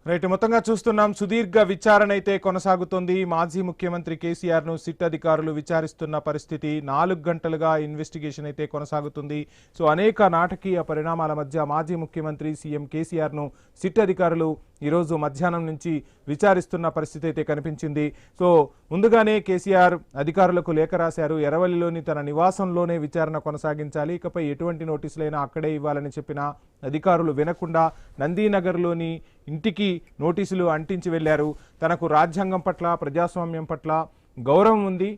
Right మొత్తంగా చూస్తున్నాం సుదీర్ఘ విచారణ అయితే కొనసాగుతోంది. మాజీ ముఖ్యమంత్రి కేసీఆర్ ను సిట్ అధికారులు విచారిస్తున్న పరిస్థితి. 4 గంటలుగా ఇన్వెస్టిగేషన్ అయితే కొనసాగుతుంది. సో అనేక నాటకీయ పరిణామాల మధ్య మాజీ ముఖ్యమంత్రి సీఎం కేసీఆర్ ను సిట్ అధికారులు ఈరోజు మధ్యాహ్నం నుంచి విచారిస్తున్న పరిస్థితి అయితే కనిపించింది. సో ముందుగానే కేసీఆర్ అధికారులకు లేఖ రాశారు. ఎర్రవల్లిలోని తన నివాసంలోనే విచారణ కొనసాగించాలి, ఇకపై ఎటువంటి నోటీసులైనా అక్కడే ఇవ్వాలని చెప్పిన అధికారులు వినకుండా నందీనగర్లోని ఇంటికి నోటీసులు అంటించి వెళ్లారు. తనకు రాజ్యాంగం పట్ల ప్రజాస్వామ్యం పట్ల గౌరవం ఉంది,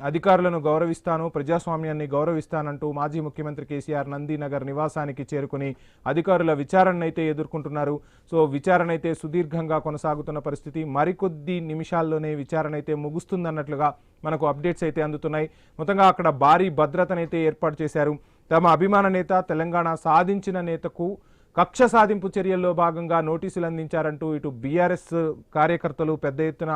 అధికారులను గౌరవిస్తాను, ప్రజాస్వామ్యాన్ని గౌరవిస్తానంటూ మాజీ ముఖ్యమంత్రి కేసీఆర్ నందీనగర్ నివాసానికి చేరుకుని అధికారుల విచారణనైతే ఎదుర్కొంటున్నారు. సో విచారణ అయితే సుదీర్ఘంగా కొనసాగుతున్న పరిస్థితి. మరికొద్ది నిమిషాల్లోనే విచారణ అయితే ముగుస్తుందన్నట్లుగా మనకు అప్డేట్స్ అయితే అందుతున్నాయి. మొత్తంగా అక్కడ భారీ భద్రతనైతే ఏర్పాటు చేశారు. తమ అభిమాన నేత, తెలంగాణ సాధించిన నేతకు కక్ష సాధింపు చర్యల్లో భాగంగా నోటీసులు అందించారంటూ ఇటు బీఆర్ఎస్ కార్యకర్తలు పెద్ద ఎత్తున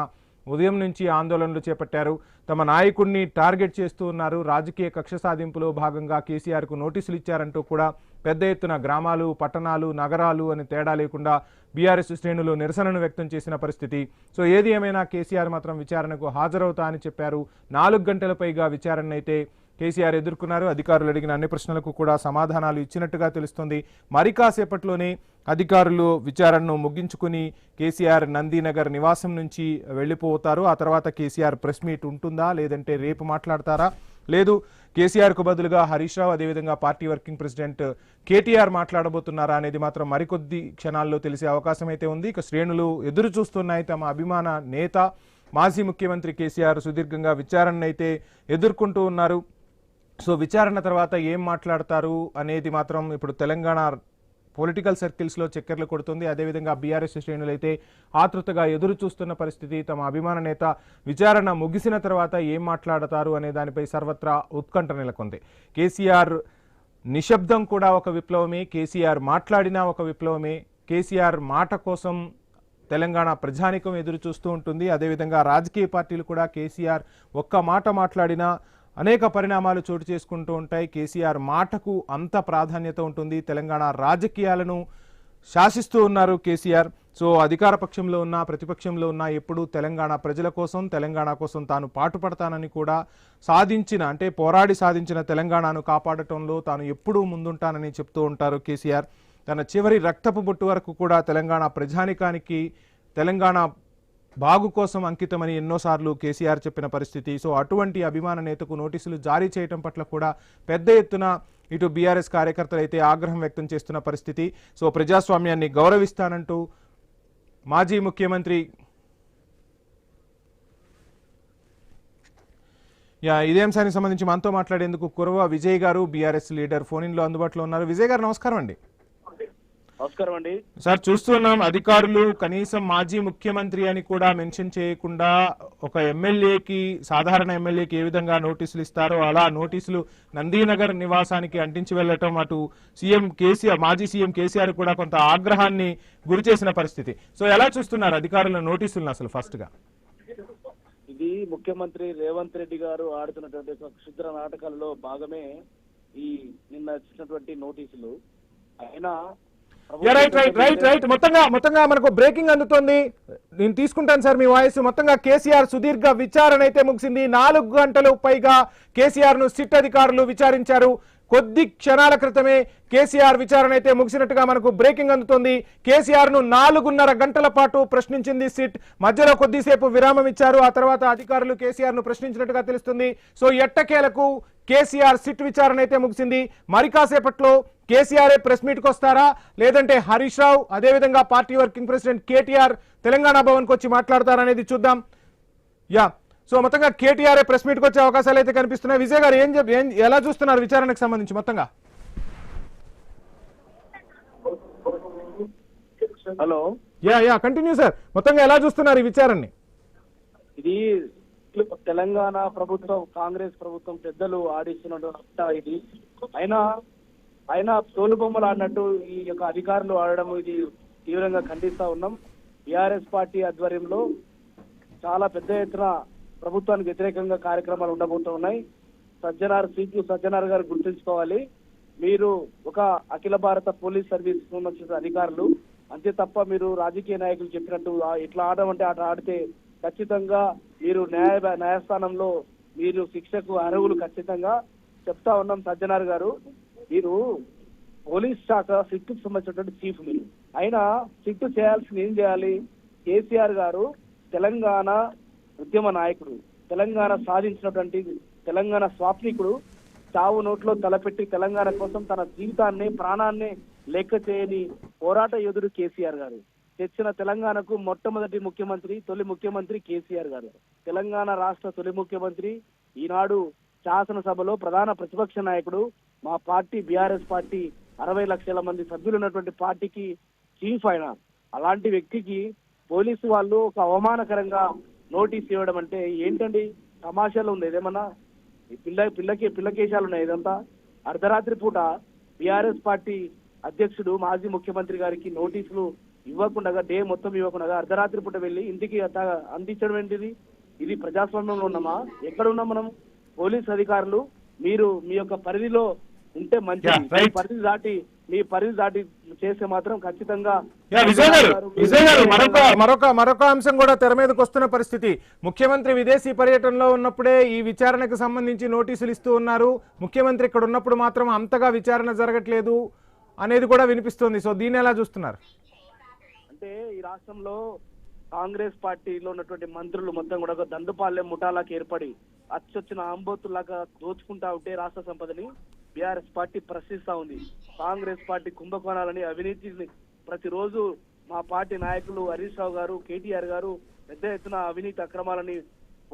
ఉదయం నుంచి ఆందోళనలు చేపట్టారు. తమ నాయకుడిని టార్గెట్ చేస్తూ ఉన్నారు. రాజకీయ కక్ష సాధింపులో భాగంగా కేసీఆర్కు నోటీసులు ఇచ్చారంటూ కూడా పెద్ద ఎత్తున గ్రామాలు, పట్టణాలు, నగరాలు అని తేడా లేకుండా బీఆర్ఎస్ శ్రేణులు నిరసనను వ్యక్తం చేసిన పరిస్థితి. సో ఏది ఏమైనా కేసీఆర్ మాత్రం విచారణకు హాజరవుతా అని చెప్పారు. 4 గంటల పైగా విచారణ అయితే కేసీఆర్ ఎదుర్కొన్నారు. అధికారులు అడిగిన అన్ని ప్రశ్నలకు కూడా సమాధానాలు ఇచ్చినట్టుగా తెలుస్తుంది. మరి కాసేపట్లోనే అధికారులు విచారణను ముగించుకుని కేసీఆర్ నందీనగర్ నివాసం నుంచి వెళ్ళిపోతారు. ఆ తర్వాత కేసీఆర్ ప్రెస్ మీట్ ఉంటుందా, లేదంటే రేపు మాట్లాడతారా, లేదు కేసీఆర్కు బదులుగా హరీష్ రావు అదేవిధంగా పార్టీ వర్కింగ్ ప్రెసిడెంట్ కేటీఆర్ మాట్లాడబోతున్నారా అనేది మాత్రం మరికొద్ది క్షణాల్లో తెలిసే అవకాశం అయితే ఉంది. ఇక శ్రేణులు ఎదురు చూస్తున్నాయి. తమ అభిమాన నేత మాజీ ముఖ్యమంత్రి కేసీఆర్ సుదీర్ఘంగా విచారణనైతే ఎదుర్కొంటూ ఉన్నారు. సో విచారణ తర్వాత ఏం మాట్లాడతారు అనేది మాత్రం ఇప్పుడు తెలంగాణ పొలిటికల్ సర్కిల్స్లో చక్కర్లు కొడుతుంది. అదేవిధంగా బీఆర్ఎస్ శ్రేణులు అయితే ఆతృతగా ఎదురు చూస్తున్న పరిస్థితి. తమ అభిమాన నేత విచారణ ముగిసిన తర్వాత ఏం మాట్లాడతారు అనే దానిపై సర్వత్రా ఉత్కంఠ నెలకొంది. కేసీఆర్ నిశ్శబ్దం కూడా ఒక విప్లవమే, కేసీఆర్ మాట్లాడినా ఒక విప్లవమే. కేసీఆర్ మాట కోసం తెలంగాణ ప్రజానికం ఎదురు చూస్తూ ఉంటుంది. అదేవిధంగా రాజకీయ పార్టీలు కూడా కేసీఆర్ ఒక్క మాట మాట్లాడినా అనేక పరిణామాలు చోటు చేసుకుంటూ ఉంటాయి. కేసీఆర్ మాటకు అంత ప్రాధాన్యత ఉంటుంది. తెలంగాణ రాజకీయాలను శాసిస్తూ ఉన్నారు కేసీఆర్. సో అధికార పక్షంలో ఉన్న, ప్రతిపక్షంలో ఉన్న ఎప్పుడూ తెలంగాణ ప్రజల కోసం, తెలంగాణ కోసం తాను పాటుపడతానని కూడా పోరాడి సాధించిన తెలంగాణను కాపాడటంలో తాను ఎప్పుడూ ముందుంటానని చెప్తూ ఉంటారు కేసీఆర్. తన చివరి రక్తపు బొట్టు వరకు కూడా తెలంగాణ ప్రజానికానికి, తెలంగాణ బాగు కోసం అంకితమని ఎన్నోసార్లు కేసీఆర్ చెప్పిన పరిస్థితి. సో అటువంటి అభిమాన నేతకు నోటీసులు జారీ చేయడం పట్ల కూడా పెద్ద ఎత్తున ఇటు బీఆర్ఎస్ కార్యకర్తలు అయితే ఆగ్రహం వ్యక్తం చేస్తున్న పరిస్థితి. సో ప్రజాస్వామ్యాన్ని గౌరవిస్తానంటూ మాజీ ముఖ్యమంత్రి ఇదే అంశానికి సంబంధించి మనతో మాట్లాడేందుకు కురవ విజయ్ గారు బీఆర్ఎస్ లీడర్ ఫోన్ ఇన్ లో అందుబాటులో ఉన్నారు. విజయ్ గారు నమస్కారం అండి. నమస్కారం అండి సార్. చూస్తున్నాం అధికారులు కనీసం మాజీ ముఖ్యమంత్రి అని కూడా మెన్షన్ చేయకుండా ఒక ఎమ్మెల్యేకి, సాధారణ ఎమ్మెల్యేకి ఏ విధంగా నోటీసులు ఇస్తారో అలా నోటీసులు నందీనగర్ నివాసానికి అంటించి వెళ్లటం అటు సీఎం కేసీఆర్, మాజీ సీఎం కేసీఆర్ కూడా కొంత ఆగ్రహాన్ని గురి చేసిన పరిస్థితి. సో ఎలా చూస్తున్నారు అధికారుల నోటీసులను అసలు? ఫస్ట్ గా ఇది ముఖ్యమంత్రి రేవంత్ రెడ్డి గారు ఆడుతున్నటువంటి క్షుద్ర నాటకాలలో భాగమే ఈ నిన్న ఇచ్చినటువంటి నోటీసులు. అయినా మొత్తంగా మనకు బ్రేకింగ్ అందుతోంది. నేను తీసుకుంటాను సార్ మీ వాయిస్. మొత్తంగా కేసీఆర్ సుదీర్ఘ విచారణ అయితే ముగిసింది. 4 గంటలు పైగా కేసీఆర్ ను సిట్ అధికారులు విచారించారు. కొద్ది క్షణాల క్రితమే కేసీఆర్ విచారణ అయితే ముగిసినట్టుగా మనకు బ్రేకింగ్ అందుతోంది. కేసీఆర్ ను 4.5 గంటల పాటు ప్రశ్నించింది సిట్. మధ్యలో కొద్దిసేపు విరామం ఇచ్చారు. ఆ తర్వాత అధికారులు కేసీఆర్ ను ప్రశ్నించినట్టుగా తెలుస్తుంది. సో ఎట్టకేలకు కేసీఆర్ సిట్ విచారణ అయితే ముగిసింది. మరి కాసేపట్లో కేసీఆర్ ప్రెస్ మీట్ కు వస్తారా, లేదంటే హరీష్ రావు అదేవిధంగా party working president KTR Telangana Bhavan కు వచ్చి మాట్లాడతారనేది చూద్దాం. సో మొత్తంగా కేటీఆర్ ప్రెస్ మీట్ కు వచ్చే అవకాశాలు అయితే కనిపిస్తున్నాయి. విజయ్ గారు ఎలా చూస్తున్నారు విచారణకు సంబంధించి మొత్తంగా? Hello, continue sir. మొత్తంగా ఎలా చూస్తున్నారు ఈ విచారణని? ఇది తెలంగాణ ప్రభుత్వం, కాంగ్రెస్ ప్రభుత్వం పెద్దలు ఆడిస్తున్న ఇది. అయినా తోలుబొమ్మలు ఆడినట్టు ఈ యొక్క అధికారులు ఆడడం ఇది తీవ్రంగా ఖండిస్తా ఉన్నాం. బీఆర్ఎస్ పార్టీ ఆధ్వర్యంలో చాలా పెద్ద ఎత్తున ప్రభుత్వానికి వ్యతిరేకంగా కార్యక్రమాలు ఉండబోతూ ఉన్నాయి. సిపి సజ్జనార్ గారు గుర్తుంచుకోవాలి, మీరు ఒక అఖిల భారత పోలీస్ సర్వీస్ సంబంధించిన అధికారులు, అంతే తప్ప మీరు రాజకీయ నాయకులు చెప్పినట్టు ఇట్లా ఆడమంటే అట్లా ఆడితే ఖచ్చితంగా మీరు న్యాయస్థానంలో మీరు శిక్షకు అర్హులు. ఖచ్చితంగా చెప్తా ఉన్నాం సజ్జనార్ గారు, మీరు పోలీస్ శాఖ సిట్టుకు సంబంధించినటువంటి చీఫ్ మీరు. అయినా సిట్టు చేయాల్సింది ఏం చేయాలి? కేసీఆర్ గారు తెలంగాణ ఉద్యమ నాయకుడు, తెలంగాణ సాధించినటువంటి తెలంగాణ స్వాప్నికుడు, చావు నోట్లో తలపెట్టి తెలంగాణ కోసం తన జీవితాన్ని ప్రాణాన్ని లెక్క చేయని పోరాట యోధుడు కేసీఆర్ గారు. తెచ్చిన తెలంగాణకు మొట్టమొదటి ముఖ్యమంత్రి, తొలి ముఖ్యమంత్రి కేసీఆర్ గారు. తెలంగాణ రాష్ట్ర తొలి ముఖ్యమంత్రి, ఈనాడు శాసనసభలో ప్రధాన ప్రతిపక్ష నాయకుడు, మా పార్టీ బీఆర్ఎస్ పార్టీ 60 లక్షల మంది సభ్యులు ఉన్నటువంటి పార్టీకి చీఫ్ అయిన అలాంటి వ్యక్తికి పోలీసు వాళ్ళు ఒక అవమానకరంగా నోటీస్ ఇవ్వడం అంటే ఏంటండి? తమాషాలు ఉంది ఇదేమన్నా? పిల్లకేశాలు ఉన్నాయి ఇదంతా. అర్ధరాత్రి పూట బీఆర్ఎస్ పార్టీ అధ్యక్షుడు మాజీ ముఖ్యమంత్రి గారికి నోటీసులు ఇవ్వకుండా, డే మొత్తం ఇవ్వకుండా అర్ధరాత్రి పూట వెళ్ళి ఇంటికి అందించడం ఏంటిది? ఇది ప్రజాస్వామ్యంలో ఉన్నామా? ఎక్కడ ఉన్నాం మనం? పోలీస్ అధికారులు మీరు మీ యొక్క పరిధిలో ఉంటే మంచిది. మీ పరిధి దాటి చేస్తే మాత్రం ఖచ్చితంగా. విజయ్ గారు మరొక అంశం కూడా తెర మీదకి వస్తున్న పరిస్థితి. ముఖ్యమంత్రి విదేశీ పర్యటనలో ఉన్నప్పుడే ఈ విచారణకు సంబంధించి నోటీసులు ఇస్తూ ఉన్నారు, ముఖ్యమంత్రి ఇక్కడ ఉన్నప్పుడు మాత్రం అంతగా విచారణ జరగట్లేదు అనేది కూడా వినిపిస్తుంది. సో దీన్ని ఎలా చూస్తున్నారు? అంటే ఈ రాష్ట్రంలో కాంగ్రెస్ పార్టీలో ఉన్నటువంటి మంత్రులు మొత్తం కూడా ఒక దండుపాలెం ముఠాలాకి ఏర్పడి అచ్చొచ్చిన ఆంబోతులాగా దోచుకుంటా ఉంటే రాష్ట్ర సంపదని బీఆర్ఎస్ పార్టీ ప్రశ్నిస్తా ఉంది. కాంగ్రెస్ పార్టీ కుంభకోణాలని, అవినీతిని ప్రతిరోజు మా పార్టీ నాయకులు హరీష్ రావు గారు, కేటీఆర్ గారు పెద్ద ఎత్తున అవినీతి అక్రమాలని,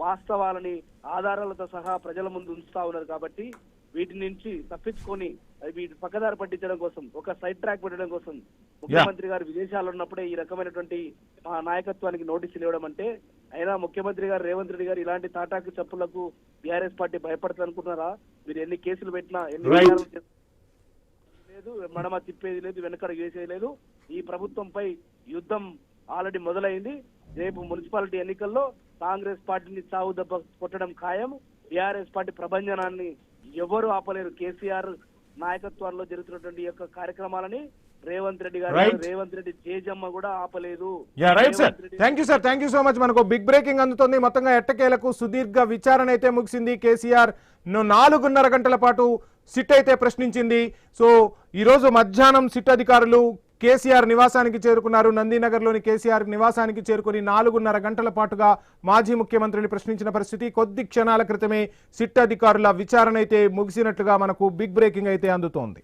వాస్తవాలని ఆధారాలతో సహా ప్రజల ముందు ఉంచుతా ఉన్నారు. కాబట్టి వీటి నుంచి తప్పించుకొని వీటి పక్కదారి పట్టించడం కోసం, ఒక సైడ్ ట్రాక్ పెట్టడం కోసం ముఖ్యమంత్రి గారు విదేశాల్లో ఉన్నప్పుడే ఈ రకమైనటువంటి మా నాయకత్వానికి నోటీసులు ఇవ్వడం అంటే, అయినా ముఖ్యమంత్రి గారు రేవంత్ రెడ్డి గారు ఇలాంటి తాటాకు చప్పులకు బీఆర్ఎస్ పార్టీ భయపడుతుంది అనుకుంటున్నారా? మీరు ఎన్ని కేసులు పెట్టినా, ఎన్ని లేదు, మడమ తిప్పేది లేదు, వెనకడ వేసేది లేదు. ఈ ప్రభుత్వంపై యుద్ధం ఆల్రెడీ మొదలైంది. రేపు మున్సిపాలిటీ ఎన్నికల్లో కాంగ్రెస్ పార్టీని చావు దెబ్బ కొట్టడం ఖాయం. బీఆర్ఎస్ పార్టీ ప్రభంజనాన్ని ఎవరు ఆపలేరు. కేసీఆర్ నాయకత్వంలో జరుగుతున్నటువంటి యొక్క కార్యక్రమాలని రేవంత్ రెడ్డి గారు, రేవంత్ రెడ్డి జేజమ్మ కూడా ఆపలేదు. Thank you so much. మనకు బిగ్ బ్రేకింగ్ అందుతుంది. మొత్తంగా ఎట్టకేలకు సుదీర్ఘ విచారణ అయితే ముగిసింది. కేసీఆర్ 4.5 గంటల పాటు సిట్ అయితే ప్రశ్నించింది. సో ఈ రోజు మధ్యాహ్నం సిట్ అధికారులు కేసీఆర్ నివాసానికి చేరుకున్నారు. నందీనగర్లోని కేసీఆర్ నివాసానికి చేరుకుని 4.5 గంటల పాటుగా మాజీ ముఖ్యమంత్రిని ప్రశ్నించిన పరిస్థితి. కొద్ది క్షణాల క్రితమే సిట్ అధికారుల విచారణ అయితే ముగిసినట్లుగా మనకు బిగ్ బ్రేకింగ్ అయితే అందుతోంది.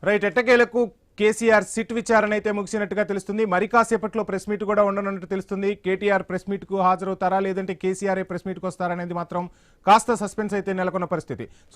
రైట్, ఎట్టకేలకు కేసీఆర్ సిట్ విచారణ అయితే ముగిసినట్టుగా తెలుస్తుంది. మరి కాసేపట్లో ప్రెస్ మీట్ కూడా ఉండనున్నట్టు తెలుస్తుంది. కేటీఆర్ ప్రెస్ మీట్ కు హాజరవుతారా లేదంటే కేసీఆర్ ప్రెస్ మీట్ కు వస్తారనేది మాత్రం కాస్త సస్పెన్స్ అయితే నెలకొన్న పరిస్థితి.